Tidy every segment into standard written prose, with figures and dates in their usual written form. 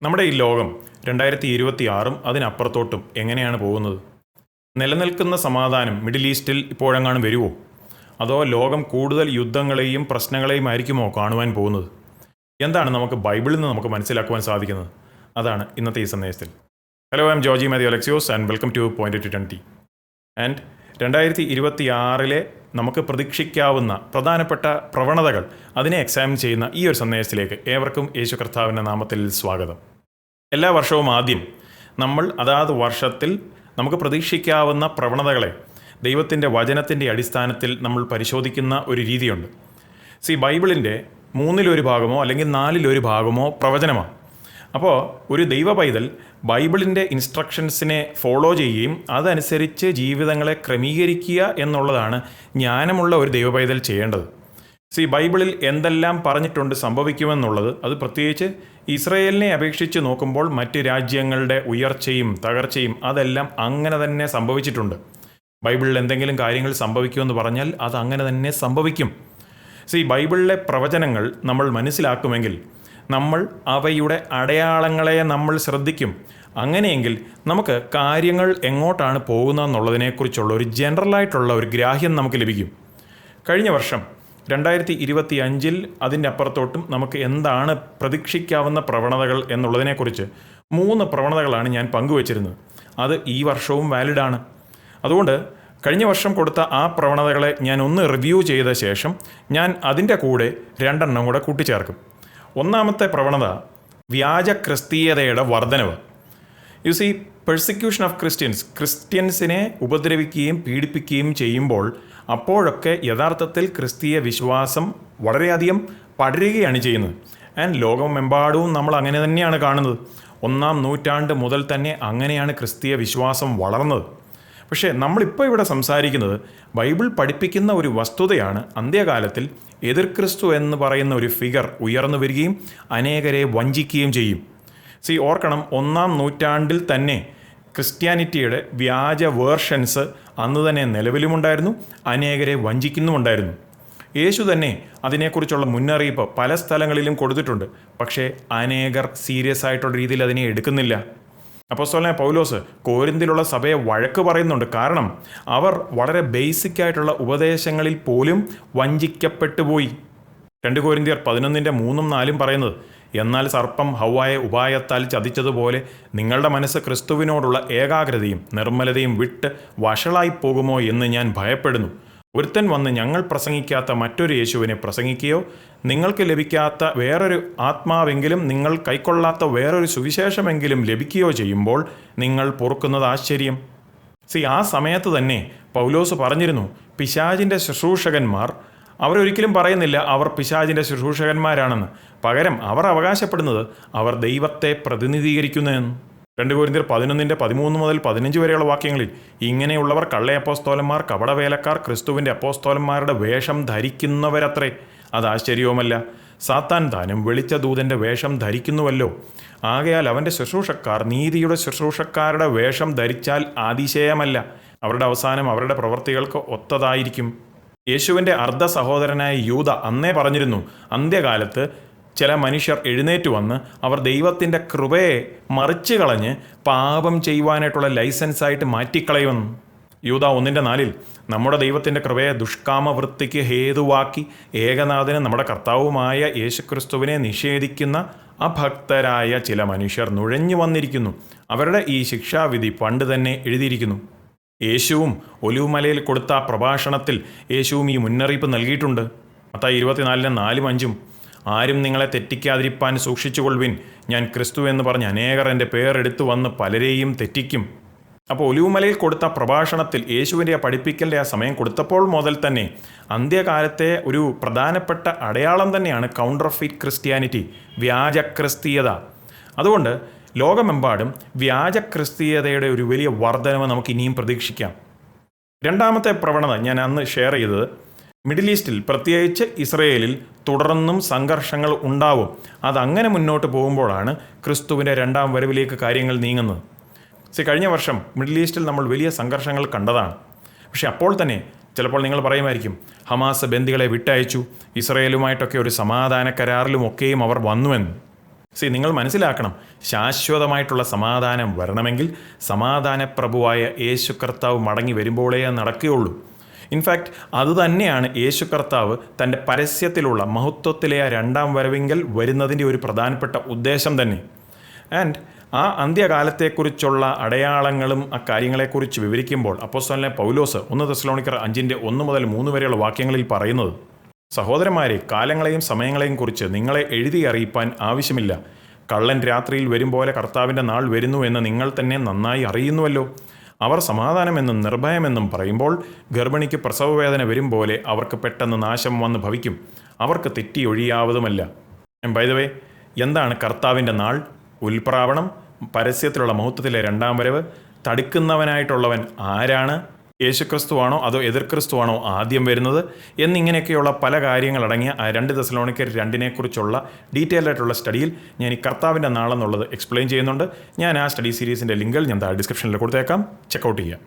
നമ്മുടെ ഈ ലോകം 2026 അതിനപ്പുറത്തോട്ടും എങ്ങനെയാണ് പോകുന്നത്? നിലനിൽക്കുന്ന സമാധാനം മിഡിൽ ഈസ്റ്റിൽ ഇപ്പോഴെങ്ങാനും വരുമോ? അതോ ലോകം കൂടുതൽ യുദ്ധങ്ങളെയും പ്രശ്നങ്ങളെയും ആയിരിക്കുമോ കാണുവാൻ പോകുന്നത്? എന്താണ് നമുക്ക് ബൈബിളിൽ നിന്ന് നമുക്ക് മനസ്സിലാക്കുവാൻ സാധിക്കുന്നത്? അതാണ് ഇന്നത്തെ ഈ സന്ദേശത്തിൽ. Hello, I'm Georgy Mathew Alexios and welcome to point to 20. And 2026 നമുക്ക് പ്രതീക്ഷിക്കാവുന്ന പ്രധാനപ്പെട്ട പ്രവണതകൾ അതിനെ എക്സാമിൻ ചെയ്യുന്ന ഈ ഒരു സന്ദേശത്തിലേക്ക് ഏവർക്കും യേശു കർത്താവിൻ്റെ നാമത്തിൽ സ്വാഗതം. എല്ലാ വർഷവും ആദ്യം നമ്മൾ അതാത് വർഷത്തിൽ നമുക്ക് പ്രതീക്ഷിക്കാവുന്ന പ്രവണതകളെ ദൈവത്തിൻ്റെ വചനത്തിൻ്റെ അടിസ്ഥാനത്തിൽ നമ്മൾ പരിശോധിക്കുന്ന ഒരു രീതിയുണ്ട്. ബൈബിളിൻ്റെ 1/3 ഭാഗമോ അല്ലെങ്കിൽ 4/1 ഭാഗമോ പ്രവചനമാണ്. അപ്പോൾ ഒരു ദൈവ പൈതൽ ബൈബിളിൻ്റെ ഇൻസ്ട്രക്ഷൻസിനെ ഫോളോ ചെയ്യുകയും അതനുസരിച്ച് ജീവിതങ്ങളെ ക്രമീകരിക്കുക എന്നുള്ളതാണ് ജ്ഞാനമുള്ള ഒരു ദൈവ പൈതൽ ചെയ്യേണ്ടത്. ബൈബിളിൽ എന്തെല്ലാം പറഞ്ഞിട്ടുണ്ട് സംഭവിക്കുമെന്നുള്ളത്, അത് പ്രത്യേകിച്ച് ഇസ്രയേലിനെ അപേക്ഷിച്ച് നോക്കുമ്പോൾ മറ്റ് രാജ്യങ്ങളുടെ ഉയർച്ചയും തകർച്ചയും അതെല്ലാം അങ്ങനെ തന്നെ സംഭവിച്ചിട്ടുണ്ട്. ബൈബിളിൽ എന്തെങ്കിലും കാര്യങ്ങൾ സംഭവിക്കുമെന്ന് പറഞ്ഞാൽ അത് അങ്ങനെ തന്നെ സംഭവിക്കും. ബൈബിളിലെ പ്രവചനങ്ങൾ നമ്മൾ മനസ്സിലാക്കുമെങ്കിൽ നമ്മൾ അവയുടെ അടയാളങ്ങളെ നമ്മൾ ശ്രദ്ധിക്കും. അങ്ങനെയെങ്കിൽ നമുക്ക് കാര്യങ്ങൾ എങ്ങോട്ടാണ് പോകുന്നതെന്നുള്ളതിനെക്കുറിച്ചുള്ള ഒരു ജനറലായിട്ടുള്ള ഒരു ഗ്രാഹ്യം നമുക്ക് ലഭിക്കും. കഴിഞ്ഞ വർഷം 2025 അതിൻ്റെ അപ്പുറത്തോട്ടും നമുക്ക് എന്താണ് പ്രതീക്ഷിക്കാവുന്ന പ്രവണതകൾ എന്നുള്ളതിനെക്കുറിച്ച് 3 പ്രവണതകളാണ് ഞാൻ പങ്കുവച്ചിരുന്നത്. അത് ഈ വർഷവും വാലിഡാണ്. അതുകൊണ്ട് കഴിഞ്ഞ വർഷം കൊടുത്ത ആ പ്രവണതകളെ ഞാൻ ഒന്ന് റിവ്യൂ ചെയ്ത ശേഷം ഞാൻ അതിൻ്റെ കൂടെ 2 എണ്ണം കൂടെ കൂട്ടിച്ചേർക്കും. ഒന്നാമത്തെ പ്രവണത വ്യാജ ക്രിസ്തീയതയുടെ വർധനവ്. പെർസിക്യൂഷൻ ഓഫ് ക്രിസ്ത്യൻസിനെ ഉപദ്രവിക്കുകയും പീഡിപ്പിക്കുകയും ചെയ്യുമ്പോൾ അപ്പോഴൊക്കെ യഥാർത്ഥത്തിൽ ക്രിസ്തീയ വിശ്വാസം വളരെയധികം പടരുകയാണ് ചെയ്യുന്നത്. ആൻഡ് ലോകമെമ്പാടും നമ്മൾ അങ്ങനെ തന്നെയാണ് കാണുന്നത്. 1-ാം നൂറ്റാണ്ട് മുതൽ തന്നെ അങ്ങനെയാണ് ക്രിസ്തീയ വിശ്വാസം വളർന്നത്. പക്ഷേ നമ്മളിപ്പോൾ ഇവിടെ സംസാരിക്കുന്നത് ബൈബിൾ പഠിപ്പിക്കുന്ന ഒരു വസ്തുതയാണ്. അന്ത്യകാലത്തിൽ എതിർ ക്രിസ്തു എന്ന് പറയുന്ന ഒരു ഫിഗർ ഉയർന്നു വരികയും അനേകരെ വഞ്ചിക്കുകയും ചെയ്യും. ഓർക്കണം, 1-ാം നൂറ്റാണ്ടിൽ തന്നെ ക്രിസ്ത്യാനിറ്റിയുടെ വ്യാജ വേർഷൻസ് അന്ന് തന്നെ നിലവിലുമുണ്ടായിരുന്നു, അനേകരെ വഞ്ചിക്കുന്നുമുണ്ടായിരുന്നു. യേശു തന്നെ അതിനെക്കുറിച്ചുള്ള മുന്നറിയിപ്പ് പല സ്ഥലങ്ങളിലും കൊടുത്തിട്ടുണ്ട്. പക്ഷേ അനേകർ സീരിയസ് ആയിട്ടുള്ള രീതിയിൽ അതിനെ എടുക്കുന്നില്ല. അപ്പോസ്തലനായ പൗലോസ് കോരിന്തിലുള്ള സഭയെ വഴക്ക് പറയുന്നുണ്ട്. കാരണം അവർ വളരെ ബേസിക് ആയിട്ടുള്ള ഉപദേശങ്ങളിൽ പോലും വഞ്ചിക്കപ്പെട്ടു പോയി. 2 കൊരിന്ത്യർ 11:3-4 പറയുന്നത്, എന്നാൽ സർപ്പം ഹവ്വായെ ഉപായത്താൽ ചതിച്ചതുപോലെ നിങ്ങളുടെ മനസ്സ് ക്രിസ്തുവിനോടുള്ള ഏകാഗ്രതയും നിർമ്മലതയും വിട്ട് വഷളായി പോകുമോ എന്ന് ഞാൻ ഭയപ്പെടുന്നു. ഒരുത്തൻ വന്ന് ഞങ്ങൾ പ്രസംഗിക്കാത്ത മറ്റൊരു യേശുവിനെ പ്രസംഗിക്കുകയോ നിങ്ങൾക്ക് ലഭിക്കാത്ത വേറൊരു ആത്മാവെങ്കിലും നിങ്ങൾ കൈക്കൊള്ളാത്ത വേറൊരു സുവിശേഷമെങ്കിലും ലഭിക്കുകയോ ചെയ്യുമ്പോൾ നിങ്ങൾ പൊറുക്കുന്നത് ആശ്ചര്യം. ആ സമയത്ത് തന്നെ പൗലോസ് പറഞ്ഞിരുന്നു, പിശാചിൻ്റെ ശുശ്രൂഷകന്മാർ അവരൊരിക്കലും പറയുന്നില്ല അവർ പിശാചിൻ്റെ ശുശ്രൂഷകന്മാരാണെന്ന്. പകരം അവർ അവകാശപ്പെടുന്നത് അവർ ദൈവത്തെ പ്രതിനിധീകരിക്കുന്നതെന്ന്. 2 കൊരിന്ത്യർ 11:13-15 വരെയുള്ള വാക്യങ്ങളിൽ ഇങ്ങനെയുള്ളവർ കള്ള അപ്പോസ്തോലന്മാർ, കപടവേലക്കാർ, ക്രിസ്തുവിൻ്റെ അപ്പോസ്തോലന്മാരുടെ വേഷം ധരിക്കുന്നവരത്രേ. അത് ആശ്ചര്യവുമല്ല. സാത്താൻ താനും വെളിച്ച ദൂതൻ്റെ വേഷം ധരിക്കുന്നുവല്ലോ. ആകയാൽ അവൻ്റെ ശുശ്രൂഷക്കാർ നീതിയുടെ ശുശ്രൂഷക്കാരുടെ വേഷം ധരിച്ചാൽ അതിശയമല്ല. അവരുടെ അവസാനം അവരുടെ പ്രവൃത്തികൾക്ക് ഒത്തതായിരിക്കും. യേശുവിൻ്റെ അർദ്ധ സഹോദരനായ യൂദ അന്നേ പറഞ്ഞിരുന്നു, അന്ത്യകാലത്ത് ചില മനുഷ്യർ എഴുന്നേറ്റ് വന്ന് അവർ ദൈവത്തിൻ്റെ കൃപയെ മറിച്ച് കളഞ്ഞ് പാപം ചെയ്യുവാനായിട്ടുള്ള ലൈസൻസായിട്ട് മാറ്റിക്കളയുമെന്ന്. യൂദ 1:4 നമ്മുടെ ദൈവത്തിൻ്റെ കൃപയെ ദുഷ്കാമവൃത്തിക്ക് ഹേതുവാക്കി ഏകനാഥന് നമ്മുടെ കർത്താവുമായ യേശുക്രിസ്തുവിനെ നിഷേധിക്കുന്ന അഭക്തരായ ചില മനുഷ്യർ നുഴഞ്ഞു വന്നിരിക്കുന്നു. അവരുടെ ഈ ശിക്ഷാവിധി പണ്ട് തന്നെ എഴുതിയിരിക്കുന്നു. യേശുവും ഒലിവുമലയിൽ കൊടുത്ത പ്രഭാഷണത്തിൽ യേശുവും ഈ മുന്നറിയിപ്പ് നൽകിയിട്ടുണ്ട്. മത്തായി 24:4-5 ആരും നിങ്ങളെ തെറ്റിക്കാതിരിപ്പാൻ സൂക്ഷിച്ചുകൊള്ളുവിൻ. ഞാൻ ക്രിസ്തു എന്ന് പറഞ്ഞ് അനേകർ എൻ്റെ പേരെടുത്തു വന്ന് പലരെയും തെറ്റിക്കും. അപ്പോൾ ഒലിവുമലയിൽ കൊടുത്ത പ്രഭാഷണത്തിൽ യേശുവിൻ്റെ പഠിപ്പിക്കലിൻ്റെ ആ സമയം കൊടുത്തപ്പോൾ മുതൽ തന്നെ അന്ത്യകാലത്തെ ഒരു പ്രധാനപ്പെട്ട അടയാളം തന്നെയാണ് കൗണ്ടർഫീറ്റ് ക്രിസ്ത്യാനിറ്റി, വ്യാജ ക്രിസ്തീയത. അതുകൊണ്ട് ലോകമെമ്പാടും വ്യാജ ക്രിസ്തീയതയുടെ ഒരു വലിയ വർധനവ് നമുക്ക് ഇനിയും പ്രതീക്ഷിക്കാം. 2ാമത്തെ പ്രവണത ഞാൻ അന്ന് ഷെയർ ചെയ്തത്, മിഡിൽ ഈസ്റ്റിൽ പ്രത്യേകിച്ച് ഇസ്രയേലിൽ തുടർന്നും സംഘർഷങ്ങൾ ഉണ്ടാവും. അതങ്ങനെ മുന്നോട്ട് പോകുമ്പോഴാണ് ക്രിസ്തുവിൻ്റെ 2ാം വരവിലേക്ക് കാര്യങ്ങൾ നീങ്ങുന്നത്. കഴിഞ്ഞ വർഷം മിഡിൽ ഈസ്റ്റിൽ നമ്മൾ വലിയ സംഘർഷങ്ങൾ കണ്ടതാണ്. പക്ഷെ അപ്പോൾ തന്നെ ചിലപ്പോൾ നിങ്ങൾ പറയുമായിരിക്കും, ഹമാസ് ബന്ദികളെ വിട്ടയച്ചു, ഇസ്രയേലുമായിട്ടൊക്കെ ഒരു സമാധാന കരാറിലുമൊക്കെയും അവർ വന്നുവെന്ന്. നിങ്ങൾ മനസ്സിലാക്കണം, ശാശ്വതമായിട്ടുള്ള സമാധാനം വരണമെങ്കിൽ സമാധാനപ്രഭുവായ യേശു കർത്താവ് മടങ്ങി വരുമ്പോഴേ നടക്കുകയുള്ളൂ. ഇൻഫാക്റ്റ് അതുതന്നെയാണ് യേശു കർത്താവ് തൻ്റെ പരസ്യത്തിലുള്ള മഹത്വത്തിലെ ആ രണ്ടാം വരവിങ്കൽ വരുന്നതിൻ്റെ ഒരു പ്രധാനപ്പെട്ട ഉദ്ദേശം തന്നെ. ആൻഡ് ആ അന്ത്യകാലത്തെക്കുറിച്ചുള്ള അടയാളങ്ങളും ആ കാര്യങ്ങളെക്കുറിച്ച് വിവരിക്കുമ്പോൾ അപ്പോസ്തലനായ പൗലോസ് 1 തെസ്സലോനിക്കർ 5:1-3 വരെയുള്ള വാക്യങ്ങളിൽ പറയുന്നത്, സഹോദരന്മാരെ, കാലങ്ങളെയും സമയങ്ങളെയും കുറിച്ച് നിങ്ങളെ എഴുതി അറിയിപ്പാൻ ആവശ്യമില്ല. കള്ളൻ രാത്രിയിൽ വരും പോലെ കർത്താവിൻ്റെ നാൾ വരുന്നു എന്ന് നിങ്ങൾ തന്നെ നന്നായി അറിയുന്നുവല്ലോ. അവർ സമാധാനമെന്നും നിർഭയമെന്നും പറയുമ്പോൾ ഗർഭിണിക്ക് പ്രസവവേദന വരും പോലെ അവർക്ക് പെട്ടെന്ന് നാശം വന്ന് ഭവിക്കും. അവർക്ക് തെറ്റി ഒഴിയാവതുമല്ല. ബൈ ദ വേ, എന്താണ് കർത്താവിൻ്റെ നാൾ? ഉൽപ്രാവണം, പരസ്യത്തിലുള്ള മഹത്വത്തിലെ രണ്ടാം വരവ്. തടുക്കുന്നവനായിട്ടുള്ളവൻ ആരാണ്? യേശുക്രിസ്തുവാണോ അതോ എതിർ ക്രിസ്തുവാണോ ആദ്യം വരുന്നത് എന്നിങ്ങനെയൊക്കെയുള്ള പല കാര്യങ്ങളടങ്ങിയ 2 തെസ്സലോനിക്കർ 2 ഡീറ്റെയിൽഡ് ആയിട്ടുള്ള സ്റ്റഡിയിൽ ഞാൻ ഈ കർത്താവിൻ്റെ നാളെന്നുള്ളത് എക്സ്പ്ലെയിൻ ചെയ്യുന്നുണ്ട്. ഞാൻ ആ സ്റ്റഡി സീരീസിൻ്റെ ലിങ്ക് ഞാൻ ഡിസ്ക്രിപ്ഷനിൽ കൊടുത്തേക്കാം, ചെക്കൗട്ട് ചെയ്യുക.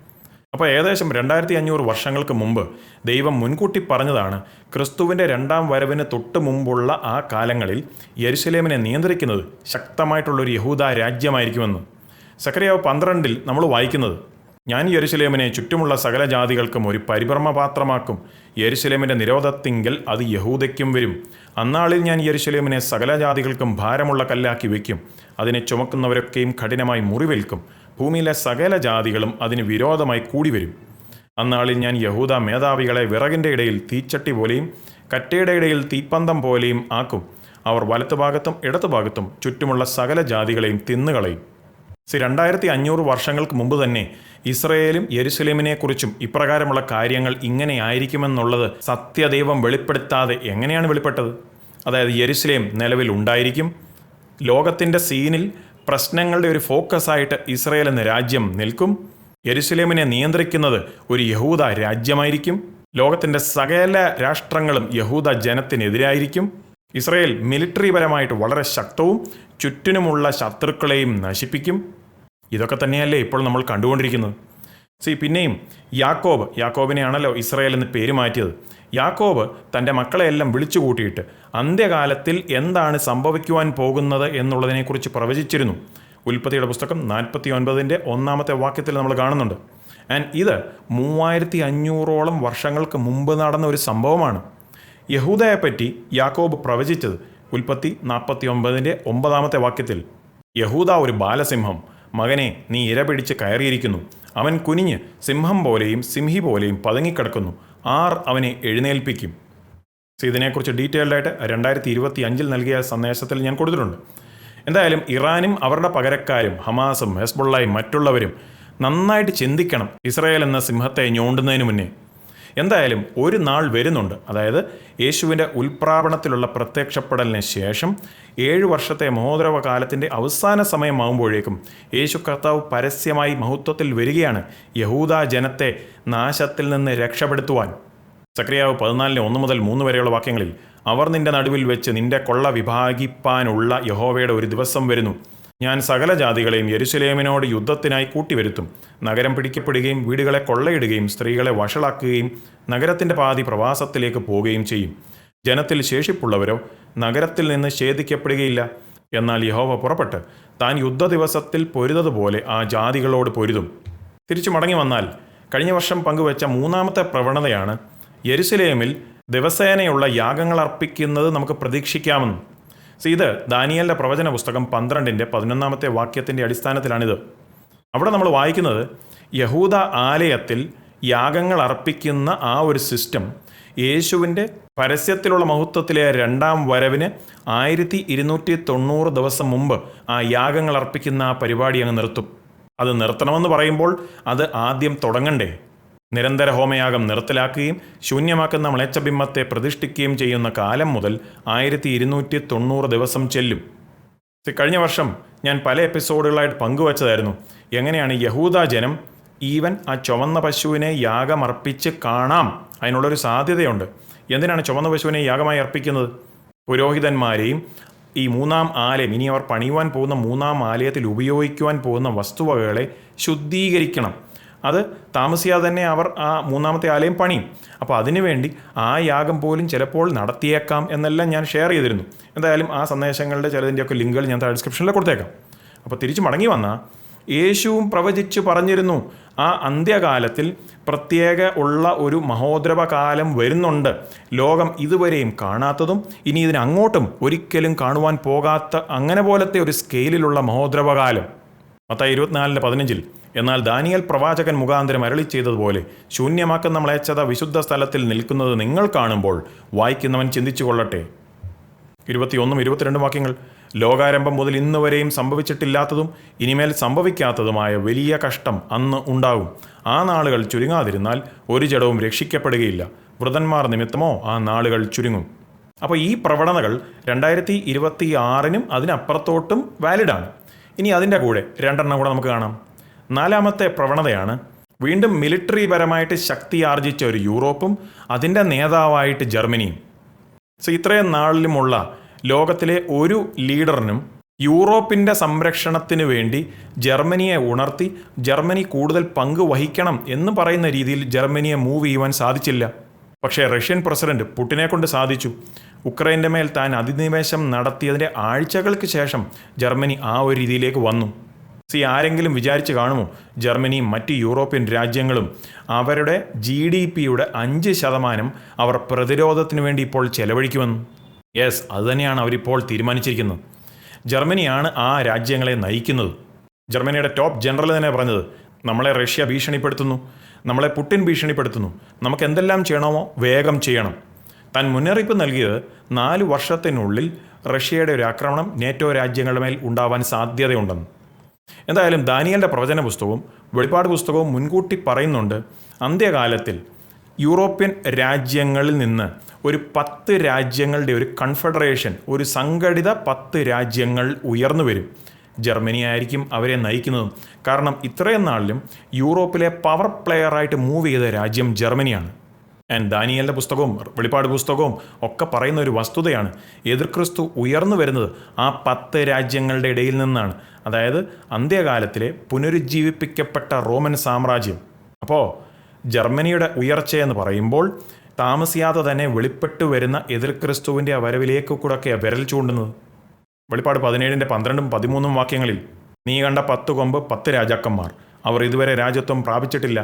അപ്പോൾ ഏകദേശം 2500 വർഷങ്ങൾക്ക് മുമ്പ് ദൈവം മുൻകൂട്ടി പറഞ്ഞതാണ് ക്രിസ്തുവിൻ്റെ രണ്ടാം വരവിന് തൊട്ട് മുമ്പുള്ള ആ കാലങ്ങളിൽ യെരുശലേമിനെ നിയന്ത്രിക്കുന്നത് ശക്തമായിട്ടുള്ളൊരു യഹൂദ രാജ്യമായിരിക്കുമെന്ന്. സക്കറിയാവ് 12 നമ്മൾ വായിക്കുന്നത്, ഞാൻ യെരുശലേമിനെ ചുറ്റുമുള്ള സകല ജാതികൾക്കും ഒരു പരിഭ്രമപാത്രമാക്കും. യെരുശലേമിൻ്റെ നിരോധത്തിങ്കൽ അത് യഹൂദയ്ക്കും വരും. അന്നാളിൽ ഞാൻ യെരുശലേമിനെ സകല ജാതികൾക്കും ഭാരമുള്ള കല്ലാക്കി വയ്ക്കും. അതിനെ ചുമക്കുന്നവരൊക്കെയും കഠിനമായി മുറിവേൽക്കും. ഭൂമിയിലെ സകല ജാതികളും അതിന് വിരോധമായി കൂടി വരും. അന്നാളിൽ ഞാൻ യഹൂദ മേധാവികളെ വിറകിൻ്റെ ഇടയിൽ തീച്ചട്ടി പോലെയും കറ്റയുടെ ഇടയിൽ തീപ്പന്തം പോലെയും ആക്കും. അവർ വലത്തുഭാഗത്തും ഇടത്തുഭാഗത്തും ചുറ്റുമുള്ള സകല ജാതികളെയും തിന്നുകളയും. 2500 വർഷങ്ങൾക്ക് മുമ്പ് തന്നെ ഇസ്രയേലും യെരുശലേമിനെക്കുറിച്ചും ഇപ്രകാരമുള്ള കാര്യങ്ങൾ ഇങ്ങനെ ആയിരിക്കുമെന്നുള്ളത് സത്യദൈവം വെളിപ്പെടുത്താതെ എങ്ങനെയാണ് വെളിപ്പെട്ടത്? അതായത് യെരുശലേം നിലവിൽ ഉണ്ടായിരിക്കും. ലോകത്തിൻ്റെ സീനിൽ പ്രശ്നങ്ങളുടെ ഒരു ഫോക്കസായിട്ട് ഇസ്രയേൽ എന്ന രാജ്യം നിൽക്കും. യെരുശലേമിനെ നിയന്ത്രിക്കുന്നത് ഒരു യഹൂദ രാജ്യമായിരിക്കും. ലോകത്തിൻ്റെ സകല രാഷ്ട്രങ്ങളും യഹൂദ ജനത്തിനെതിരായിരിക്കും. ഇസ്രയേൽ മിലിറ്ററിപരമായിട്ട് വളരെ ശക്തവും ചുറ്റിനുമുള്ള ശത്രുക്കളെയും നശിപ്പിക്കും. ഇതൊക്കെ തന്നെയല്ലേ ഇപ്പോൾ നമ്മൾ കണ്ടുകൊണ്ടിരിക്കുന്നത്. പിന്നെയും യാക്കോബിനെയാണല്ലോ ഇസ്രയേൽ എന്ന് പേര് മാറ്റിയത്. യാക്കോബ് തൻ്റെ മക്കളെയെല്ലാം വിളിച്ചു കൂട്ടിയിട്ട് അന്ത്യകാലത്തിൽ എന്താണ് സംഭവിക്കുവാൻ പോകുന്നത് എന്നുള്ളതിനെക്കുറിച്ച് പ്രവചിച്ചിരുന്നു. ഉൽപ്പത്തിയുടെ പുസ്തകം 49:1 നമ്മൾ കാണുന്നുണ്ട്. ആൻഡ് ഇത് 3500ഓളം വർഷങ്ങൾക്ക് മുമ്പ് നടന്ന ഒരു സംഭവമാണ്. യഹൂദയെപ്പറ്റി യാക്കോബ് പ്രവചിച്ചത് ഉൽപ്പത്തി 49:9 യഹൂദ ഒരു ബാലസിംഹം, മകനെ നീ ഇര പിടിച്ച് കയറിയിരിക്കുന്നു. അവൻ കുനിഞ്ഞ് സിംഹം പോലെയും സിംഹി പോലെയും പതുങ്ങിക്കിടക്കുന്നു. ആർ അവനെ എഴുന്നേൽപ്പിക്കും. ഇതിനെക്കുറിച്ച് ഡീറ്റെയിൽഡായിട്ട് 2025 നൽകിയ സന്ദേശത്തിൽ ഞാൻ കൊടുത്തിട്ടുണ്ട്. എന്തായാലും ഇറാനും അവരുടെ പകരക്കാരും ഹമാസും ഹെസ്ബുള്ളയും മറ്റുള്ളവരും നന്നായിട്ട് ചിന്തിക്കണം ഇസ്രായേൽ എന്ന സിംഹത്തെ ഞോണ്ടുന്നതിന് മുന്നേ. എന്തായാലും ഒരു നാൾ വരുന്നുണ്ട്, അതായത് യേശുവിൻ്റെ ഉൽപ്രാപണത്തിലുള്ള പ്രത്യക്ഷപ്പെടലിന് ശേഷം 7 വർഷത്തെ മഹോദരവ കാലത്തിൻ്റെ അവസാന സമയമാകുമ്പോഴേക്കും യേശു കർത്താവ് പരസ്യമായി മഹത്വത്തിൽ വരികയാണ് യഹൂദ ജനത്തെ നാശത്തിൽ നിന്ന് രക്ഷപ്പെടുത്തുവാൻ. സക്കറിയാവ് 14:1-3 വരെയുള്ള വാക്യങ്ങളിൽ, അവർ നിന്റെ നടുവിൽ വെച്ച് നിന്റെ കൊള്ള വിഭാഗിപ്പാനുള്ള യഹോവയുടെ ഒരു ദിവസം വരുന്നു. ഞാൻ സകല ജാതികളെയും യെരുശലേമിനോട് യുദ്ധത്തിനായി കൂട്ടിവരുത്തും. നഗരം പിടിക്കപ്പെടുകയും വീടുകളെ കൊള്ളയിടുകയും സ്ത്രീകളെ വഷളാക്കുകയും നഗരത്തിൻ്റെ പാതി പ്രവാസത്തിലേക്ക് പോവുകയും ചെയ്യും. ജനത്തിൽ ശേഷിപ്പുള്ളവരോ നഗരത്തിൽ നിന്ന് ഛേദിക്കപ്പെടുകയില്ല. എന്നാൽ യഹോവ പുറപ്പെട്ട് താൻ യുദ്ധ ദിവസത്തിൽ പൊരുതതുപോലെ ആ ജാതികളോട് പൊരുതും. തിരിച്ചു മടങ്ങി വന്നാൽ കഴിഞ്ഞ വർഷം പങ്കുവച്ച 3ാമത്തെ പ്രവണതയാണ് യെരുശലേമിൽ ദിവസേനയുള്ള യാഗങ്ങൾ അർപ്പിക്കുന്നത് നമുക്ക് പ്രതീക്ഷിക്കാമെന്ന്. ഇത് ദാനിയേലിൻ്റെ പ്രവചന പുസ്തകം 12:11 അടിസ്ഥാനത്തിലാണിത്. അവിടെ നമ്മൾ വായിക്കുന്നത് യഹൂദ ആലയത്തിൽ യാഗങ്ങൾ അർപ്പിക്കുന്ന ആ ഒരു സിസ്റ്റം യേശുവിൻ്റെ പരസ്യത്തിലുള്ള മഹത്വത്തിലെ രണ്ടാം വരവിന് 1290 ദിവസം മുമ്പ് ആ യാഗങ്ങൾ അർപ്പിക്കുന്ന ആ പരിപാടി അങ്ങ് നിർത്തും. അത് നിർത്തണമെന്ന് പറയുമ്പോൾ അത് ആദ്യം തുടങ്ങണ്ടേ? നിരന്തര ഹോമയാഗം നിർത്തലാക്കുകയും ശൂന്യമാക്കുന്ന മ്ലേച്ഛബിംബത്തെ പ്രതിഷ്ഠിക്കുകയും ചെയ്യുന്ന കാലം മുതൽ 1290 ദിവസം ചെല്ലും. കഴിഞ്ഞ വർഷം ഞാൻ പല എപ്പിസോഡുകളായിട്ട് പങ്കുവച്ചതായിരുന്നു എങ്ങനെയാണ് യഹൂദ ജനം ഈവൻ ആ ചുവന്ന പശുവിനെ യാഗമർപ്പിച്ച് കാണാം. അതിനുള്ളൊരു സാധ്യതയുണ്ട്. എന്തിനാണ് ചുവന്ന പശുവിനെ യാഗമായി അർപ്പിക്കുന്നത്? പുരോഹിതന്മാരെയും ഈ 3ാം ആലയം, ഇനി അവർ പണിയുവാൻ പോകുന്ന 3ാം ആലയത്തിൽ ഉപയോഗിക്കുവാൻ പോകുന്ന വസ്തുവകകളെ ശുദ്ധീകരിക്കണം. അത് താമസിയാതെ തന്നെ അവർ ആ മൂന്നാമത്തെ ആലയം പണിയും. അപ്പോൾ അതിനുവേണ്ടി ആ യാഗം പോലും ചിലപ്പോൾ നടത്തിയേക്കാം എന്നെല്ലാം ഞാൻ ഷെയർ ചെയ്തിരുന്നു. എന്തായാലും ആ സന്ദേശങ്ങളുടെ ചിലതിൻ്റെയൊക്കെ ലിങ്കുകൾ ഞാൻ ഡിസ്ക്രിപ്ഷനിൽ കൊടുത്തേക്കാം. അപ്പോൾ തിരിച്ചു മടങ്ങി വന്നാൽ യേശുവും പ്രവചിച്ചു പറഞ്ഞിരുന്നു, ആ അന്ത്യകാലത്തിൽ പ്രത്യേക ഉള്ള ഒരു മഹോദ്രവ കാലം വരുന്നുണ്ട്, ലോകം ഇതുവരെയും കാണാത്തതും ഇനി ഇതിനങ്ങോട്ടും ഒരിക്കലും കാണുവാൻ പോകാത്ത അങ്ങനെ പോലത്തെ ഒരു സ്കെയിലിലുള്ള മഹോദ്രവകാലം. മത്തായി 24:15 എന്നാൽ ദാനിയേൽ പ്രവാചകൻ മുഖാന്തരം അരുളി ചെയ്തതുപോലെ ശൂന്യമാക്കുന്ന മ്ലേച്ഛത വിശുദ്ധ സ്ഥലത്തിൽ നിൽക്കുന്നത് നിങ്ങൾ കാണുമ്പോൾ വായിക്കുന്നവൻ ചിന്തിച്ചു കൊള്ളട്ടെ. 21 22 വാക്യങ്ങൾ. ലോകാരംഭം മുതൽ ഇന്ന് വരെയും സംഭവിച്ചിട്ടില്ലാത്തതും ഇനിമേൽ സംഭവിക്കാത്തതുമായ വലിയ കഷ്ടം അന്ന് ഉണ്ടാകും. ആ നാളുകൾ ചുരുങ്ങാതിരുന്നാൽ ഒരു ജഡവും രക്ഷിക്കപ്പെടുകയില്ല. വൃതന്മാർ നിമിത്തമോ ആ നാളുകൾ ചുരുങ്ങും. അപ്പോൾ ഈ പ്രവണതകൾ 2026 അതിനപ്പുറത്തോട്ടും വാലിഡാണ്. ഇനി അതിൻ്റെ കൂടെ 2 കൂടെ നമുക്ക് കാണാം. 4ാമത്തെ പ്രവണതയാണ് വീണ്ടും മിലിറ്ററി പരമായിട്ട് ശക്തി ആർജിച്ച ഒരു യൂറോപ്പും അതിൻ്റെ നേതാവായിട്ട് ജർമ്മനിയും. ഇത്രയും നാളിലുമുള്ള ലോകത്തിലെ ഒരു ലീഡറിനും യൂറോപ്പിൻ്റെ സംരക്ഷണത്തിന് വേണ്ടി ജർമ്മനിയെ ഉണർത്തി ജർമ്മനി കൂടുതൽ പങ്ക് വഹിക്കണം എന്ന് പറയുന്ന രീതിയിൽ ജർമ്മനിയെ മൂവ് ചെയ്യുവാൻ സാധിച്ചില്ല. പക്ഷേ റഷ്യൻ പ്രസിഡന്റ് പുടിനെ കൊണ്ട് സാധിച്ചു. ഉക്രൈൻ്റെ മേൽ താൻ അധിനിവേശം നടത്തിയതിൻ്റെ ആഴ്ചകൾക്ക് ശേഷം ജർമ്മനി ആ ഒരു രീതിയിലേക്ക് വന്നു. ആരെങ്കിലും വിചാരിച്ച് കാണുമോ ജർമ്മനിയും മറ്റ് യൂറോപ്യൻ രാജ്യങ്ങളും അവരുടെ GDPയുടെ 5% അവർ പ്രതിരോധത്തിന് വേണ്ടി ഇപ്പോൾ ചെലവഴിക്കുമെന്ന്? യെസ്, അതുതന്നെയാണ് അവരിപ്പോൾ തീരുമാനിച്ചിരിക്കുന്നത്. ജർമ്മനിയാണ് ആ രാജ്യങ്ങളെ നയിക്കുന്നത്. ജർമ്മനിയുടെ ടോപ്പ് ജനറൽ തന്നെ പറഞ്ഞത്, നമ്മളെ റഷ്യ ഭീഷണിപ്പെടുത്തുന്നു, നമ്മളെ പുടിൻ ഭീഷണിപ്പെടുത്തുന്നു, നമുക്ക് എന്തെല്ലാം ചെയ്യണമോ വേഗം ചെയ്യണം. താൻ മുന്നറിയിപ്പ് നൽകിയത് 4 വർഷത്തിനുള്ളിൽ റഷ്യയുടെ ഒരു ആക്രമണം നേറ്റോ രാജ്യങ്ങളുടെ മേൽ ഉണ്ടാവാൻ സാധ്യതയുണ്ടെന്ന്. എന്തായാലും ദാനിയേലിൻ്റെ പ്രവചന പുസ്തകവും വെളിപ്പാട് പുസ്തകവും മുൻകൂട്ടി പറയുന്നുണ്ട്, അന്ത്യകാലത്തിൽ യൂറോപ്യൻ രാജ്യങ്ങളിൽ നിന്ന് ഒരു 10 രാജ്യങ്ങളുടെ ഒരു കൺഫെഡറേഷൻ, ഒരു സംഘടിത 10 രാജ്യങ്ങൾ ഉയർന്നു വരും. ജർമ്മനി ആയിരിക്കും അവരെ നയിക്കുന്നതും. കാരണം ഇത്രയും നാളിലും യൂറോപ്പിലെ പവർ പ്ലെയറായിട്ട് മൂവ് ചെയ്ത രാജ്യം ജർമ്മനിയാണ്. ആൻഡ് ദാനിയേലിൻ്റെ പുസ്തകവും വെളിപ്പാട് പുസ്തകവും ഒക്കെ പറയുന്ന ഒരു വസ്തുതയാണ്, എതിർക്രിസ്തു ഉയർന്നു വരുന്നത് ആ 10 രാജ്യങ്ങളുടെ ഇടയിൽ നിന്നാണ്. അതായത് അന്ത്യകാലത്തിലെ പുനരുജ്ജീവിപ്പിക്കപ്പെട്ട റോമൻ സാമ്രാജ്യം. അപ്പോൾ ജർമ്മനിയുടെ ഉയർച്ചയെന്ന് പറയുമ്പോൾ താമസിയാതെ തന്നെ വെളിപ്പെട്ടു വരുന്ന എതിർക്രിസ്തുവിൻ്റെ ആ വരവിലേക്ക് കൂടെയൊക്കെ വിരൽ ചൂണ്ടുന്നത്. വെളിപ്പാട് 17:12-13 വാക്യങ്ങളിൽ, നീ കണ്ട 10 കൊമ്പ് 10 രാജാക്കന്മാർ, അവർ ഇതുവരെ രാജ്യത്വം പ്രാപിച്ചിട്ടില്ല.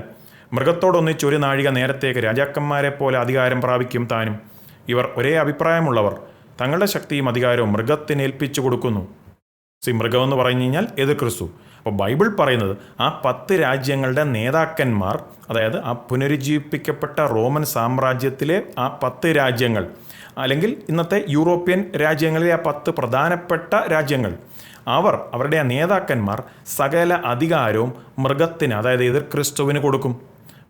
മൃഗത്തോടൊന്നിച്ച് ഒരു നാഴിക നേരത്തേക്ക് രാജാക്കന്മാരെ പോലെ അധികാരം പ്രാപിക്കും താനും. ഇവർ ഒരേ അഭിപ്രായമുള്ളവർ, തങ്ങളുടെ ശക്തിയും അധികാരവും മൃഗത്തിനേൽപ്പിച്ചു കൊടുക്കുന്നു. മൃഗമെന്ന് പറഞ്ഞു കഴിഞ്ഞാൽ എതിർക്രിസ്തു. അപ്പോൾ ബൈബിൾ പറയുന്നത് ആ 10 രാജ്യങ്ങളുടെ നേതാക്കന്മാർ, അതായത് ആ പുനരുജ്ജീവിപ്പിക്കപ്പെട്ട റോമൻ സാമ്രാജ്യത്തിലെ ആ 10 രാജ്യങ്ങൾ, അല്ലെങ്കിൽ ഇന്നത്തെ യൂറോപ്യൻ രാജ്യങ്ങളിലെ ആ 10 പ്രധാനപ്പെട്ട രാജ്യങ്ങൾ, അവരുടെ ആ നേതാക്കന്മാർ സകല അധികാരവും മൃഗത്തിന്, അതായത് എതിർക്രിസ്തുവിന് കൊടുക്കും.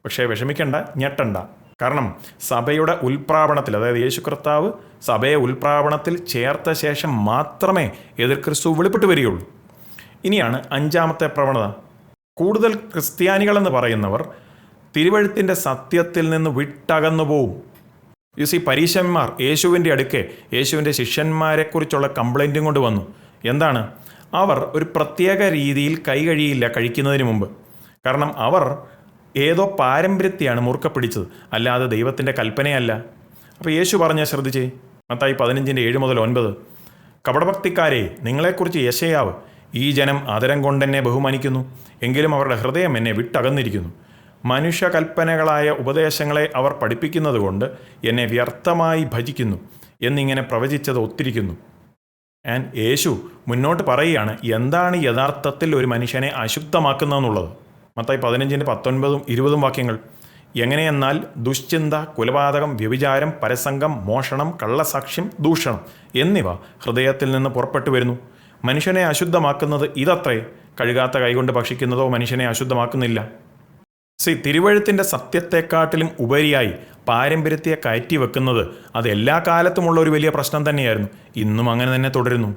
പക്ഷേ വിഷമിക്കേണ്ട, ഞെട്ടണ്ട. കാരണം സഭയുടെ ഉൽപ്രാപണത്തിൽ, അതായത് യേശു കർത്താവ് സഭയെ ഉൽപ്രാപണത്തിൽ ചേർത്ത ശേഷം മാത്രമേ എതിർക്രിസ്തു വെളിപ്പെട്ട് വരികയുള്ളൂ. ഇനിയാണ് 5ാമത്തെ പ്രവണത. കൂടുതൽ ക്രിസ്ത്യാനികളെന്ന് പറയുന്നവർ തിരുവഴുത്തിൻ്റെ സത്യത്തിൽ നിന്ന് വിട്ടകന്നു പോവും. പരീശന്മാർ യേശുവിൻ്റെ അടുക്കെ യേശുവിൻ്റെ ശിഷ്യന്മാരെക്കുറിച്ചുള്ള കംപ്ലൈൻറ്റും കൊണ്ട് വന്നു. എന്താണ്? അവർ ഒരു പ്രത്യേക രീതിയിൽ കൈ കഴിയില്ല കഴിക്കുന്നതിന് മുമ്പ്. കാരണം അവർ ഏതോ പാരമ്പര്യത്തെയാണ് മുറുക്ക പിടിച്ചത്, അല്ലാതെ ദൈവത്തിൻ്റെ കൽപ്പനയല്ല. അപ്പോൾ യേശു പറഞ്ഞ ശ്രദ്ധിച്ചേ, മത്തായി 15:7-9, കപടഭക്തിക്കാരെ, നിങ്ങളെക്കുറിച്ച് യെശയ്യാവ്, ഈ ജനം അതരം കൊണ്ടെന്നെ ബഹുമാനിക്കുന്നു, എങ്കിലും അവരുടെ ഹൃദയം എന്നെ വിട്ടകന്നിരിക്കുന്നു. മനുഷ്യകൽപ്പനകളായ ഉപദേശങ്ങളെ അവർ പഠിപ്പിക്കുന്നത് കൊണ്ട് എന്നെ വ്യർത്ഥമായി ഭജിക്കുന്നു എന്നിങ്ങനെ പ്രവചിച്ചത് ഒത്തിരിക്കുന്നു. ആൻഡ് യേശു മുന്നോട്ട് പറയുകയാണ് എന്താണ് യഥാർത്ഥത്തിൽ ഒരു മനുഷ്യനെ അശുദ്ധമാക്കുന്നതെന്നുള്ളത്. മത്തായി 15:19-20 വാക്യങ്ങൾ. എങ്ങനെയെന്നാൽ ദുശ്ചിന്ത, കുലപാതകം, വ്യഭിചാരം, പരസംഗം, മോഷണം, കള്ളസാക്ഷ്യം, ദൂഷണം എന്നിവ ഹൃദയത്തിൽ നിന്ന് പുറപ്പെട്ടു വരുന്നു. മനുഷ്യനെ അശുദ്ധമാക്കുന്നത് ഇതത്രേ, കഴുകാത്ത കൈകൊണ്ട് ഭക്ഷിക്കുന്നതോ മനുഷ്യനെ അശുദ്ധമാക്കുന്നില്ല. തിരുവഴുത്തിൻ്റെ സത്യത്തെക്കാട്ടിലും ഉപരിയായി പാരമ്പര്യത്തെ കയറ്റി വെക്കുന്നത് അത് എല്ലാ കാലത്തുമുള്ള ഒരു വലിയ പ്രശ്നം തന്നെയായിരുന്നു. ഇന്നും അങ്ങനെ തന്നെ തുടരുന്നു.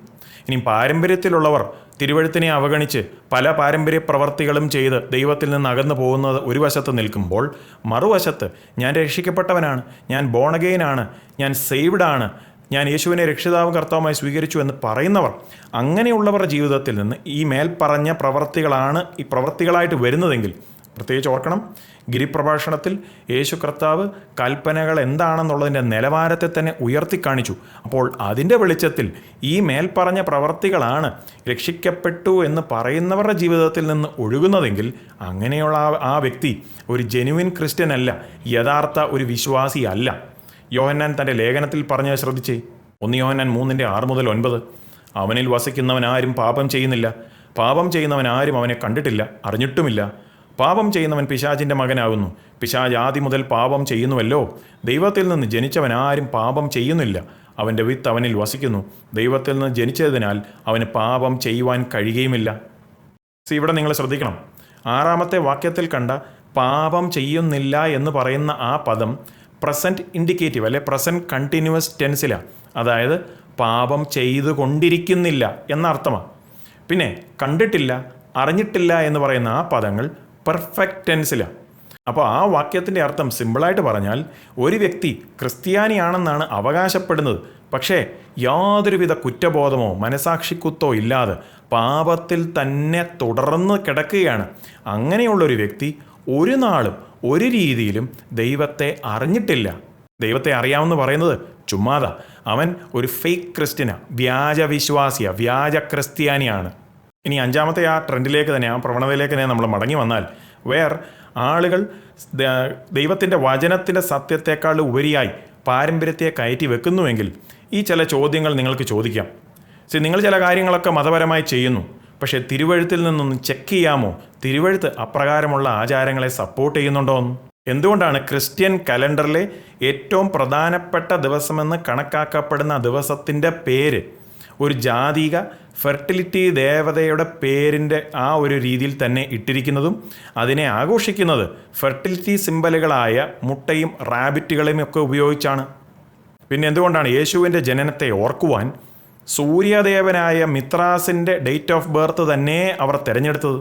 ഇനി പാരമ്പര്യത്തിലുള്ളവർ തിരുവഴുത്തിനെ അവഗണിച്ച് പല പാരമ്പര്യ പ്രവർത്തികളും ചെയ്ത് ദൈവത്തിൽ നിന്ന് അകന്നു പോകുന്നത് ഒരു വശത്ത് നിൽക്കുമ്പോൾ, മറുവശത്ത് ഞാൻ രക്ഷിക്കപ്പെട്ടവനാണ്, ഞാൻ ബോൺ അഗെയിനാണ്, ഞാൻ സേവ്ഡാണ്, ഞാൻ യേശുവിനെ രക്ഷിതാവും കർത്താവുമായി സ്വീകരിച്ചു എന്ന് പറയുന്നവർ, അങ്ങനെയുള്ളവരുടെ ജീവിതത്തിൽ നിന്ന് ഈ മേൽപ്പറഞ്ഞ പ്രവർത്തികളാണ് ഈ പ്രവർത്തികളായിട്ട് വരുന്നതെങ്കിൽ പ്രത്യേകിച്ച് ഓർക്കണം, ഗിരിപ്രഭാഷണത്തിൽ യേശു കർത്താവ് കൽപ്പനകൾ എന്താണെന്നുള്ളതിൻ്റെ നിലവാരത്തെ തന്നെ ഉയർത്തിക്കാണിച്ചു. അപ്പോൾ അതിൻ്റെ വെളിച്ചത്തിൽ ഈ മേൽപ്പറഞ്ഞ പ്രവർത്തികളാണ് രക്ഷിക്കപ്പെട്ടു എന്ന് പറയുന്നവരുടെ ജീവിതത്തിൽ നിന്ന് ഒഴുകുന്നതെങ്കിൽ അങ്ങനെയുള്ള ആ വ്യക്തി ഒരു ജെനുവിൻ ക്രിസ്ത്യൻ അല്ല, യഥാർത്ഥ ഒരു വിശ്വാസി അല്ല. യോഹന്നാൻ തൻ്റെ ലേഖനത്തിൽ പറഞ്ഞത് ശ്രദ്ധിച്ചേ. 1 യോഹന്നാൻ 3:6-9. അവനിൽ വസിക്കുന്നവൻ ആരും പാപം ചെയ്യുന്നില്ല, പാപം ചെയ്യുന്നവൻ ആരും അവനെ കണ്ടിട്ടില്ല, അറിഞ്ഞിട്ടുമില്ല. പാപം ചെയ്യുന്നവൻ പിശാചിൻ്റെ മകനാകുന്നു, പിശാച് ആദ്യം മുതൽ പാപം ചെയ്യുന്നുവല്ലോ. ദൈവത്തിൽ നിന്ന് ജനിച്ചവൻ ആരും പാപം ചെയ്യുന്നില്ല, അവൻ്റെ വിത്ത് അവനിൽ വസിക്കുന്നു. ദൈവത്തിൽ നിന്ന് ജനിച്ചതിനാൽ അവന് പാപം ചെയ്യുവാൻ കഴിയുകയുമില്ല. ഇവിടെ നിങ്ങൾ ശ്രദ്ധിക്കണം, 6ാമത്തെ വാക്യത്തിൽ കണ്ട പാപം ചെയ്യുന്നില്ല എന്ന് പറയുന്ന ആ പദം പ്രസൻറ്റ് ഇൻഡിക്കേറ്റീവ് അല്ലെ പ്രസൻറ്റ് കണ്ടിന്യൂവസ് ടെൻസിലാണ്. അതായത് പാപം ചെയ്തുകൊണ്ടിരിക്കുന്നില്ല എന്നർത്ഥമാണ്. പിന്നെ കണ്ടിട്ടില്ല, അറിഞ്ഞിട്ടില്ല എന്ന് പറയുന്ന ആ പദങ്ങൾ പെർഫെക്റ്റ് ടെൻസിലാണ്. അപ്പോൾ ആ വാക്യത്തിൻ്റെ അർത്ഥം സിമ്പിളായിട്ട് പറഞ്ഞാൽ, ഒരു വ്യക്തി ക്രിസ്ത്യാനിയാണെന്നാണ് അവകാശപ്പെടുന്നത്, പക്ഷേ യാതൊരുവിധ കുറ്റബോധമോ മനസാക്ഷിക്കുത്തോ ഇല്ലാതെ പാപത്തിൽ തന്നെ തുടർന്ന് കിടക്കുകയാണ്. അങ്ങനെയുള്ളൊരു വ്യക്തി ഒരു നാളും ഒരു രീതിയിലും ദൈവത്തെ അറിഞ്ഞിട്ടില്ല. ദൈവത്തെ അറിയാമെന്ന് പറയുന്നത് ചുമ്മാതാ. അവൻ ഒരു ഫേക്ക് ക്രിസ്ത്യനാണ്, വ്യാജ വിശ്വാസിയാണ്, വ്യാജ ക്രിസ്ത്യാനിയാണ്. ഇനി 5ാമത്തെ ആ ട്രെൻഡിലേക്ക് തന്നെ, ആ പ്രവണതയിലേക്ക് തന്നെ നമ്മൾ മടങ്ങി വന്നാൽ, ആളുകൾ ദൈവത്തിൻ്റെ വചനത്തിൻ്റെ സത്യത്തെക്കാൾ ഉപരിയായി പാരമ്പര്യത്തെ കയറ്റി വെക്കുന്നുവെങ്കിൽ ഈ ചില ചോദ്യങ്ങൾ നിങ്ങൾക്ക് ചോദിക്കാം. നിങ്ങൾ ചില കാര്യങ്ങളൊക്കെ മതപരമായി ചെയ്യുന്നു, പക്ഷേ തിരുവഴുത്തിൽ നിന്നൊന്ന് ചെക്ക് ചെയ്യാമോ, തിരുവഴുത്ത് അപ്രകാരമുള്ള ആചാരങ്ങളെ സപ്പോർട്ട് ചെയ്യുന്നുണ്ടോ എന്ന്? എന്തുകൊണ്ടാണ് ക്രിസ്ത്യൻ കലണ്ടറിലെ ഏറ്റവും പ്രധാനപ്പെട്ട ദിവസമെന്ന് കണക്കാക്കപ്പെടുന്ന ദിവസത്തിൻ്റെ പേര് ഒരു ജാതിക ഫെർട്ടിലിറ്റി ദേവതയുടെ പേരിൻ്റെ ആ ഒരു രീതിയിൽ തന്നെ ഇട്ടിരിക്കുന്നതും അതിനെ ആഘോഷിക്കുന്നത് ഫെർട്ടിലിറ്റി സിംബലുകളായ മുട്ടയും റാബിറ്റുകളെയും ഒക്കെ ഉപയോഗിച്ചാണ്? പിന്നെ എന്തുകൊണ്ടാണ് യേശുവിൻ്റെ ജനനത്തെ ഓർക്കുവാൻ സൂര്യദേവനായ മിത്രാസിൻ്റെ ഡേറ്റ് ഓഫ് ബർത്ത് തന്നെ അവർ തിരഞ്ഞെടുത്തത്?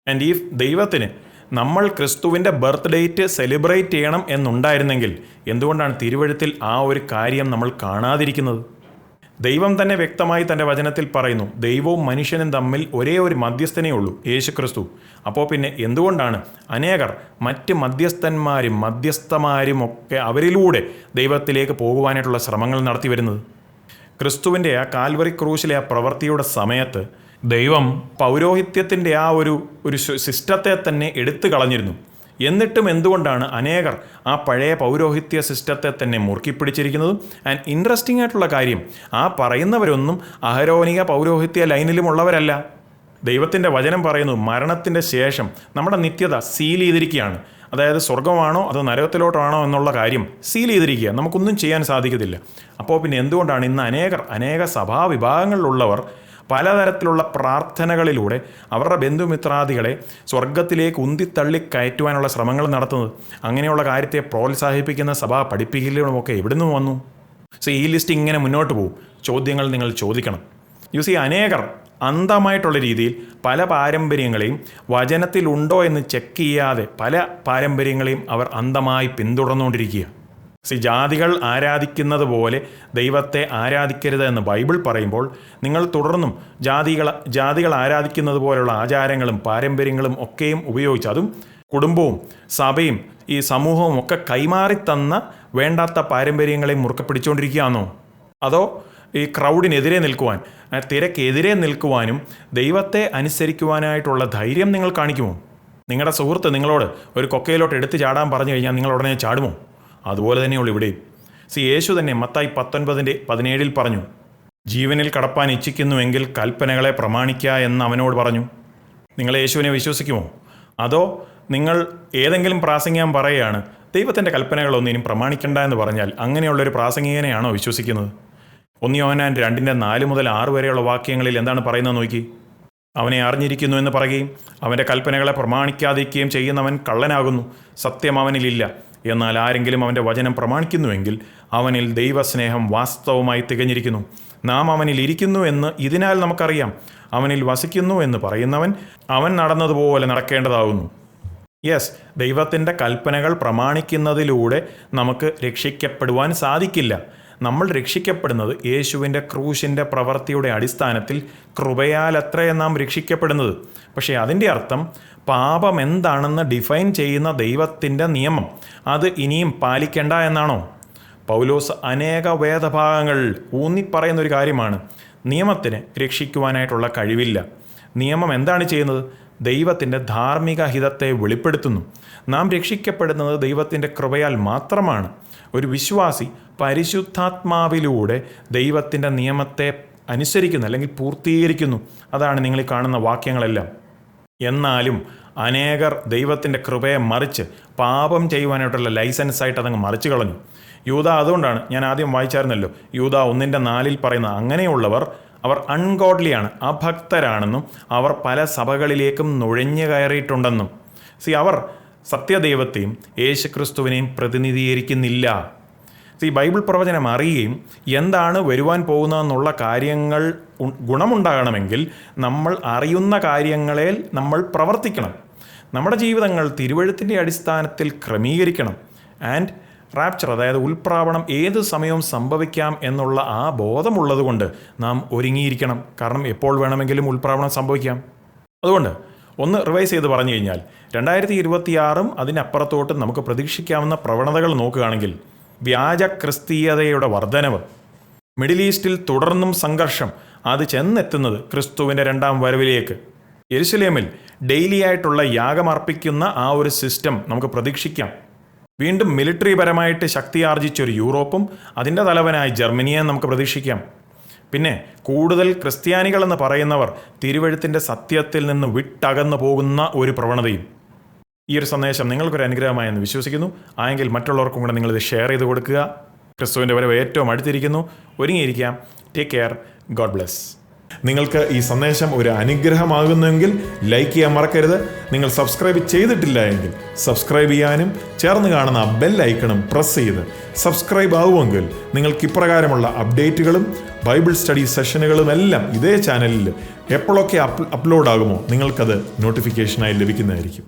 ആൻഡ് ഈ ദൈവത്തിന് നമ്മൾ ക്രിസ്തുവിൻ്റെ ബർത്ത് ഡേറ്റ് സെലിബ്രേറ്റ് ചെയ്യണം എന്നുണ്ടായിരുന്നെങ്കിൽ എന്തുകൊണ്ടാണ് തിരുവഴുത്തിൽ ആ ഒരു കാര്യം നമ്മൾ കാണാതിരിക്കുന്നത്? ദൈവം തന്നെ വ്യക്തമായി തൻ്റെ വചനത്തിൽ പറയുന്നു, ദൈവവും മനുഷ്യനും തമ്മിൽ ഒരേ ഒരു മധ്യസ്ഥനേ ഉള്ളൂ, യേശു ക്രിസ്തു. അപ്പോൾ പിന്നെ എന്തുകൊണ്ടാണ് അനേകർ മറ്റ് മധ്യസ്ഥന്മാരും ഒക്കെ അവരിലൂടെ ദൈവത്തിലേക്ക് പോകുവാനായിട്ടുള്ള ശ്രമങ്ങൾ നടത്തി വരുന്നത്? ക്രിസ്തുവിൻ്റെ ആ കാൽവറി ക്രൂശിലെ ആ പ്രവൃത്തിയുടെ സമയത്ത് ദൈവം പൗരോഹിത്യത്തിൻ്റെ ആ ഒരു സിസ്റ്റത്തെ തന്നെ എടുത്തു കളഞ്ഞിരുന്നു. എന്നിട്ടും എന്തുകൊണ്ടാണ് അനേകർ ആ പഴയ പൗരോഹിത്യ സിസ്റ്റത്തെ തന്നെ മുറുക്കി പിടിച്ചിരിക്കുന്നതും? ആൻഡ് ഇൻട്രസ്റ്റിംഗ് ആയിട്ടുള്ള കാര്യം, ആ പറയുന്നവരൊന്നും അഹരോനിക പൗരോഹിത്യ ലൈനിലുമുള്ളവരല്ല. ദൈവത്തിൻ്റെ വചനം പറയുന്നു, മരണത്തിൻ്റെ ശേഷം നമ്മുടെ നിത്യത സീൽ ചെയ്തിരിക്കുകയാണ്. അതായത് സ്വർഗമാണോ അതോ നരകത്തിലോട്ടാണോ എന്നുള്ള കാര്യം സീൽ ചെയ്തിരിക്കുക, നമുക്കൊന്നും ചെയ്യാൻ സാധിക്കത്തില്ല. അപ്പോൾ പിന്നെ എന്തുകൊണ്ടാണ് ഇന്ന് അനേക സഭാവിഭാഗങ്ങളിലുള്ളവർ പലതരത്തിലുള്ള പ്രാർത്ഥനകളിലൂടെ അവരുടെ ബന്ധുമിത്രാദികളെ സ്വർഗത്തിലേക്ക് ഉന്തിത്തള്ളി കയറ്റുവാനുള്ള ശ്രമങ്ങൾ നടത്തുന്നത്? അങ്ങനെയുള്ള കാര്യത്തെ പ്രോത്സാഹിപ്പിക്കുന്ന സഭാ പഠിപ്പിക്കലുമൊക്കെ എവിടുന്ന് വന്നു? ഈ ലിസ്റ്റ് ഇങ്ങനെ മുന്നോട്ട് പോകും. ചോദ്യങ്ങൾ നിങ്ങൾ ചോദിക്കണം. അനേകർ അന്ധമായിട്ടുള്ള രീതിയിൽ പല പാരമ്പര്യങ്ങളെയും വചനത്തിലുണ്ടോ എന്ന് ചെക്ക് ചെയ്യാതെ പല പാരമ്പര്യങ്ങളെയും അവർ അന്ധമായി പിന്തുടർന്നുകൊണ്ടിരിക്കുക. ജാതികൾ ആരാധിക്കുന്നത് പോലെ ദൈവത്തെ ആരാധിക്കരുത് എന്ന് ബൈബിൾ പറയുമ്പോൾ നിങ്ങൾ തുടർന്നും ജാതികൾ ആരാധിക്കുന്നത് പോലുള്ള ആചാരങ്ങളും പാരമ്പര്യങ്ങളും ഒക്കെയും ഉപയോഗിച്ച്, അതും കുടുംബവും സഭയും ഈ സമൂഹവും ഒക്കെ കൈമാറി തന്ന വേണ്ടാത്ത പാരമ്പര്യങ്ങളെ മുറുക്കെ പിടിച്ചുകൊണ്ടിരിക്കുകയാണോ? അതോ ഈ ക്രൗഡിനെതിരെ നിൽക്കുവാൻ, തിരക്കെതിരെ നിൽക്കുവാനും ദൈവത്തെ അനുസരിക്കുവാനായിട്ടുള്ള ധൈര്യം നിങ്ങൾ കാണിക്കുമോ? നിങ്ങളുടെ സുഹൃത്ത് നിങ്ങളോട് ഒരു കൊക്കയിലോട്ട് എടുത്ത് ചാടാൻ പറഞ്ഞു കഴിഞ്ഞാൽ നിങ്ങൾ ഉടനെ ചാടുമോ? അതുപോലെ തന്നെയുള്ളൂ ഇവിടെയും. യേശു തന്നെ മത്തായി 19:17 പറഞ്ഞു, ജീവനിൽ കടപ്പാൻ ഇച്ഛിക്കുന്നുവെങ്കിൽ കൽപ്പനകളെ പ്രമാണിക്കുക എന്ന് അവനോട് പറഞ്ഞു. നിങ്ങൾ യേശുവിനെ വിശ്വസിക്കുമോ? അതോ നിങ്ങൾ ഏതെങ്കിലും പ്രാസംഗികൻ പറയുകയാണ് ദൈവത്തിൻ്റെ കൽപ്പനകളൊന്നും ഇനി പ്രമാണിക്കണ്ട എന്ന് പറഞ്ഞാൽ അങ്ങനെയുള്ളൊരു പ്രാസംഗികനെയാണോ വിശ്വസിക്കുന്നത്? 1 യോഹന്നാൻ 2:4-6 വരെയുള്ള വാക്യങ്ങളിൽ എന്താണ് പറയുന്നത് നോക്കി. അവനെ അറിഞ്ഞിരിക്കുന്നു എന്ന് പറയുകയും അവൻ്റെ കൽപ്പനകളെ പ്രമാണിക്കാതിരിക്കുകയും ചെയ്യുന്നവൻ കള്ളനാകുന്നു, സത്യം അവനിലില്ല. എന്നാൽ ആരെങ്കിലും അവൻ്റെ വചനം പ്രമാണിക്കുന്നുവെങ്കിൽ അവനിൽ ദൈവസ്നേഹം വാസ്തവമായി തികഞ്ഞിരിക്കുന്നു. നാം അവനിൽ ഇരിക്കുന്നു എന്ന് ഇതിനാൽ നമുക്കറിയാം. അവനിൽ വസിക്കുന്നു എന്ന് പറയുന്നവൻ അവൻ നടന്നതുപോലെ നടക്കേണ്ടതാകുന്നു. ദൈവത്തിൻ്റെ കൽപ്പനകൾ പ്രമാണിക്കുന്നതിലൂടെ നമുക്ക് രക്ഷിക്കപ്പെടുവാൻ സാധിക്കില്ല. നമ്മൾ രക്ഷിക്കപ്പെടുന്നത് യേശുവിൻ്റെ ക്രൂശിൻ്റെ പ്രവൃത്തിയുടെ അടിസ്ഥാനത്തിൽ കൃപയാലത്രേ നാം രക്ഷിക്കപ്പെടുന്നത്. പക്ഷേ അതിൻ്റെ അർത്ഥം പാപം എന്താണെന്ന് ഡിഫൈൻ ചെയ്യുന്ന ദൈവത്തിൻ്റെ നിയമം അത് ഇനിയും പാലിക്കേണ്ട എന്നാണോ? പൗലോസ് അനേക വേദഭാഗങ്ങൾ ഊന്നിപ്പറയുന്നൊരു കാര്യമാണ്, നിയമത്തിന് രക്ഷിക്കുവാനായിട്ടുള്ള കഴിവില്ല. നിയമം എന്താണ് ചെയ്യുന്നത്? ദൈവത്തിൻ്റെ ധാർമ്മിക ഹിതത്തെ വെളിപ്പെടുത്തുന്നു. നാം രക്ഷിക്കപ്പെടുന്നത് ദൈവത്തിൻ്റെ കൃപയാൽ മാത്രമാണ്. ഒരു വിശ്വാസി പരിശുദ്ധാത്മാവിലൂടെ ദൈവത്തിൻ്റെ നിയമത്തെ അനുസരിക്കുന്നു അല്ലെങ്കിൽ പൂർത്തീകരിക്കുന്നു. അതാണ് നിങ്ങൾ ഈ കാണുന്ന വാക്യങ്ങളെല്ലാം. എന്നാലും അനേകർ ദൈവത്തിൻ്റെ കൃപയെ മറിച്ച് പാപം ചെയ്യുവാനായിട്ടുള്ള ലൈസൻസായിട്ട് അതങ്ങ് മറിച്ച് കളഞ്ഞു. യൂദാ അതുകൊണ്ടാണ് ഞാൻ ആദ്യം വായിച്ചായിരുന്നല്ലോ, യൂദാ 1:4 പറയുന്ന അങ്ങനെയുള്ളവർ അവർ അൺഗോഡ്ലിയാണ്, അഭക്തരാണെന്നും അവർ പല സഭകളിലേക്കും നുഴഞ്ഞു കയറിയിട്ടുണ്ടെന്നും. അവർ സത്യദൈവത്തെയും യേശുക്രിസ്തുവിനെയും പ്രതിനിധീകരിക്കുന്നില്ല. ബൈബിൾ പ്രവചനം അറിയുകയും എന്താണ് വരുവാൻ പോകുന്നതെന്നുള്ള കാര്യങ്ങൾ ഗുണമുണ്ടാകണമെങ്കിൽ നമ്മൾ അറിയുന്ന കാര്യങ്ങളിൽ നമ്മൾ പ്രവർത്തിക്കണം. നമ്മുടെ ജീവിതങ്ങൾ തിരുവെഴുത്തിൻ്റെ അടിസ്ഥാനത്തിൽ ക്രമീകരിക്കണം. ആൻഡ് റാപ്ചർ, അതായത് ഉൽപ്രാവണം ഏത് സമയവും സംഭവിക്കാം എന്നുള്ള ആ ബോധമുള്ളതുകൊണ്ട് നാം ഒരുങ്ങിയിരിക്കണം. കാരണം എപ്പോൾ വേണമെങ്കിലും ഉൽപ്രാവണം സംഭവിക്കാം. അതുകൊണ്ട് ഒന്ന് റിവൈസ് ചെയ്ത് പറഞ്ഞു കഴിഞ്ഞാൽ 2026 അതിനപ്പുറത്തോട്ടും നമുക്ക് പ്രതീക്ഷിക്കാവുന്ന പ്രവണതകൾ നോക്കുകയാണെങ്കിൽ വ്യാജ ക്രിസ്തീയതയുടെ വർധനവ്, മിഡിൽ ഈസ്റ്റിൽ തുടർന്നും സംഘർഷം, അത് ചെന്നെത്തുന്നത് ക്രിസ്തുവിൻ്റെ 2ാം വരവിലേക്ക്. യെരുശലേമിൽ ഡെയിലി ആയിട്ടുള്ള യാഗമർപ്പിക്കുന്ന ആ ഒരു സിസ്റ്റം നമുക്ക് പ്രതീക്ഷിക്കാം. വീണ്ടും മിലിറ്ററി പരമായിട്ട് ശക്തി ആർജിച്ചൊരു യൂറോപ്പും അതിൻ്റെ തലവനായി ജർമ്മനിയെ നമുക്ക് പ്രതീക്ഷിക്കാം. പിന്നെ കൂടുതൽ ക്രിസ്ത്യാനികളെന്ന് പറയുന്നവർ തിരുവെഴുത്തിൻ്റെ സത്യത്തിൽ നിന്ന് വിട്ടകന്നു പോകുന്ന ഒരു പ്രവണതയും. ഈ ഒരു സന്ദേശം നിങ്ങൾക്കൊരു അനുഗ്രഹമായെന്ന് വിശ്വസിക്കുന്നു. ആയെങ്കിൽ മറ്റുള്ളവർക്കും കൂടെ നിങ്ങളിത് ഷെയർ ചെയ്ത് കൊടുക്കുക. ക്രിസ്തുവിൻ്റെ വരവ് ഏറ്റവും അടുത്തിരിക്കുന്നു. ഒരുങ്ങിയിരിക്കാം. Take care. God bless. നിങ്ങൾക്ക് ഈ സന്ദേശം ഒരു അനുഗ്രഹമാകുന്നെങ്കിൽ ലൈക്ക് ചെയ്യാൻ മറക്കരുത്. നിങ്ങൾ സബ്സ്ക്രൈബ് ചെയ്തിട്ടില്ല എങ്കിൽ സബ്സ്ക്രൈബ് ചെയ്യാനും ചേർന്ന് കാണുന്ന ബെൽ ഐക്കണും പ്രസ് ചെയ്ത് സബ്സ്ക്രൈബ് ആവുമെങ്കിൽ നിങ്ങൾക്ക് ഇപ്രകാരമുള്ള അപ്ഡേറ്റുകളും ബൈബിൾ സ്റ്റഡി സെഷനുകളും എല്ലാം ഇതേ ചാനലിൽ എപ്പോഴൊക്കെ അപ്ലോഡ് ആകുമോ നിങ്ങൾക്കത് നോട്ടിഫിക്കേഷനായി ലഭിക്കുന്നതായിരിക്കും.